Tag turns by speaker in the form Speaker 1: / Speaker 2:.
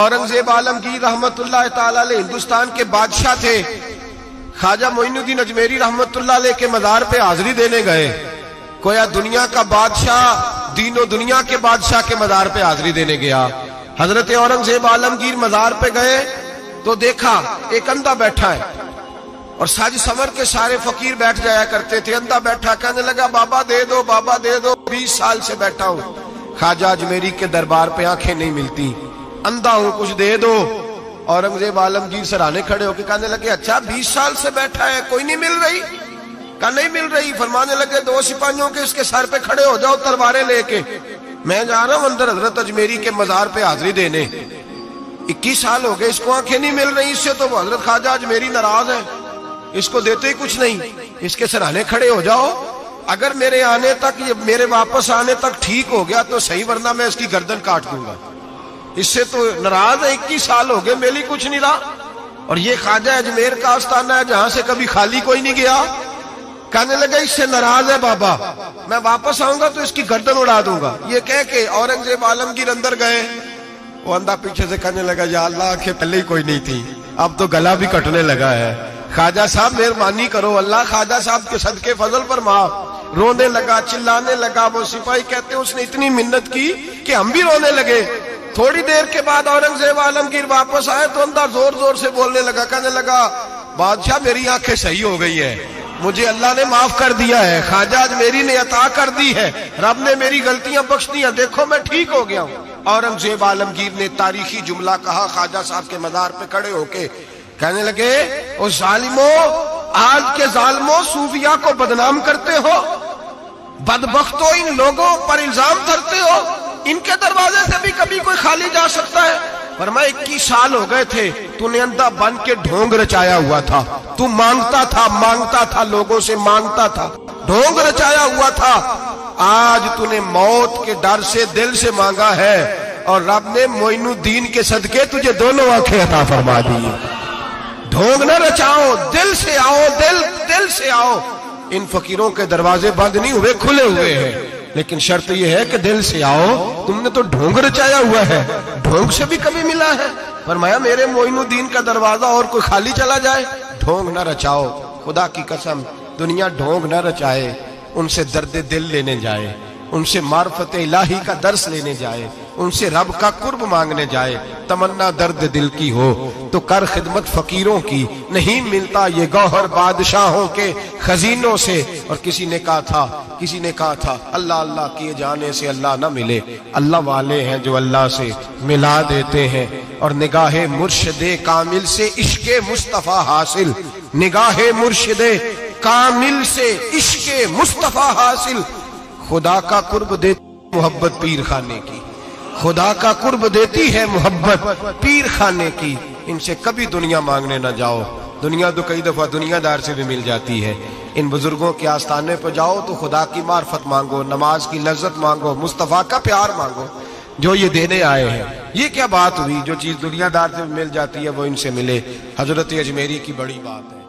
Speaker 1: औरंगजेब आलमगीर रहमतुल्लाह ताला अलैह हिंदुस्तान के बादशाह थे। ख्वाजा मोइनुद्दीन अजमेरी रहमतुल्लाह अलैह के मज़ार पे हाजिरी देने गए। कोया दुनिया का बादशाह दीनो दुनिया के बादशाह के मज़ार पे हाजिरी देने गया। हजरत औरंगजेब आलमगीर मज़ार पे गए तो देखा एक अंधा बैठा है और साज समर के सारे फकीर बैठ जाया करते थे। अंधा बैठा, कहने लगा बाबा दे दो, बाबा दे दो, 20 साल से बैठा हूं, ख्वाजा अजमेरी के दरबार पे आंखें नहीं मिलती, अंधा हूं, कुछ दे दो। औरंगजेब आलमगीर सराहने खड़े होकर कहने लगे अच्छा 20 साल से बैठा है, कोई नहीं मिल रही? कहा नहीं मिल रही। फरमाने लगे 2 सिपाहियों के इसके सर पे खड़े हो जाओ तलवारें लेके, मैं जा रहा हूं अंदर हजरत अजमेरी के मजार पे हाजिरी देने। 21 साल हो गए, इसको आंखें नहीं मिल रही, इससे तो हजरत ख्वाजा अजमेरी नाराज है, इसको देते ही कुछ नहीं, इसके सराहने खड़े हो जाओ, अगर मेरे आने तक, ये मेरे वापस आने तक ठीक हो गया तो सही, वरना मैं इसकी गर्दन काट दूंगा। इससे तो नाराज है, 21 साल हो गए, मेली कुछ नहीं रहा। और ये ख्वाजा अजमेर का आस्थाना है जहां से कभी खाली कोई नहीं गया। कहने लगे इससे नाराज है बाबा, मैं वापस आऊंगा तो इसकी गर्दन उड़ा दूंगा। ये कह के औरंगजेब आलमगीर अंदर गए। वो अंधा पीछे से कहने लगा या अल्लाह के पहले ही कोई नहीं थी, अब तो गला भी कटने लगा है, ख्वाजा साहब मेहरबानी करो, अल्लाह ख्वाजा साहब के सदके फजल पर माफ। रोने लगा, चिल्लाने लगा। वो सिपाही कहते हैं उसने इतनी मिन्नत की कि हम भी रोने लगे। थोड़ी देर के बाद औरंगजेब आलमगीर वापस आए तो अंदर जोर जोर से बोलने लगा, कहने लगा बादशाह मेरी आंखें सही हो गई है, मुझे अल्लाह ने माफ कर दिया है, ख्वाजा अजमेरी ने अता कर दी है, रब ने मेरी गलतियां बख्श दी हैं, देखो मैं ठीक हो गया हूं। औरंगजेब आलमगीर ने तारीखी जुमला कहा ख्वाजा साहब के मजार पे खड़े होके, कहने लगे ओ जालिमो, आज के जालिमो सूफिया को बदनाम करते हो, बदबख्तो इन लोगों पर इल्जाम धरते हो, इनके दरवाजे से भी कभी कोई खाली जा सकता है? फरमाया 21 साल हो गए थे, तूने अंधा बन के ढोंग रचाया हुआ था, तू मांगता था, लोगों से मांगता था, ढोंग रचाया हुआ था। आज तूने मौत के डर से दिल से मांगा है और रब ने मोइनुद्दीन के सदके तुझे दोनों आंखें अता फरमा दी। ढोंग न रचाओ, दिल से आओ, दिल से आओ। इन फकीरों के दरवाजे बंद नहीं हुए, खुले हुए हैं, लेकिन शर्त यह है कि दिल से आओ। तुमने तो ढोंग रचाया हुआ है, ढोंग से भी कभी मिला है? फरमाया मेरे मोइनुद्दीन का दरवाजा और कोई खाली चला जाए, ढोंग न रचाओ। खुदा की कसम दुनिया ढोंग न रचाए, उनसे दर्द दिल लेने जाए, उनसे मार्फत इलाही का दर्स लेने जाए, उनसे रब का कुर्ब मांगने जाए। तमन्ना दर्द दिल की हो तो कर खिदमत फकीरों की, नहीं मिलता ये गौहर बादशाहों के खजीनों से। और किसी ने कहा था अल्लाह अल्लाह किए जाने से अल्लाह ना मिले, अल्लाह वाले हैं जो अल्लाह से मिला देते हैं। और निगाहे मुर्शिदे कामिल से इश्के मुस्तफा हासिल, निगाहे मुर्शिदे कामिल से इश्के मुस्तफा हासिल। खुदा का कुर्ब देती मोहब्बत पीर खाने की, खुदा का कुर्ब देती है मोहब्बत पीर खाने की। इनसे कभी दुनिया मांगने ना जाओ, दुनिया तो कई दफा दुनियादार से भी मिल जाती है। इन बुजुर्गों के आस्थाने पर जाओ तो खुदा की मार्फत मांगो, नमाज की लज्जत मांगो, मुस्तफा का प्यार मांगो जो ये देने आए हैं। ये क्या बात हुई, जो चीज दुनियादार से मिल जाती है वो इनसे मिले। हजरत अजमेरी की बड़ी बात है।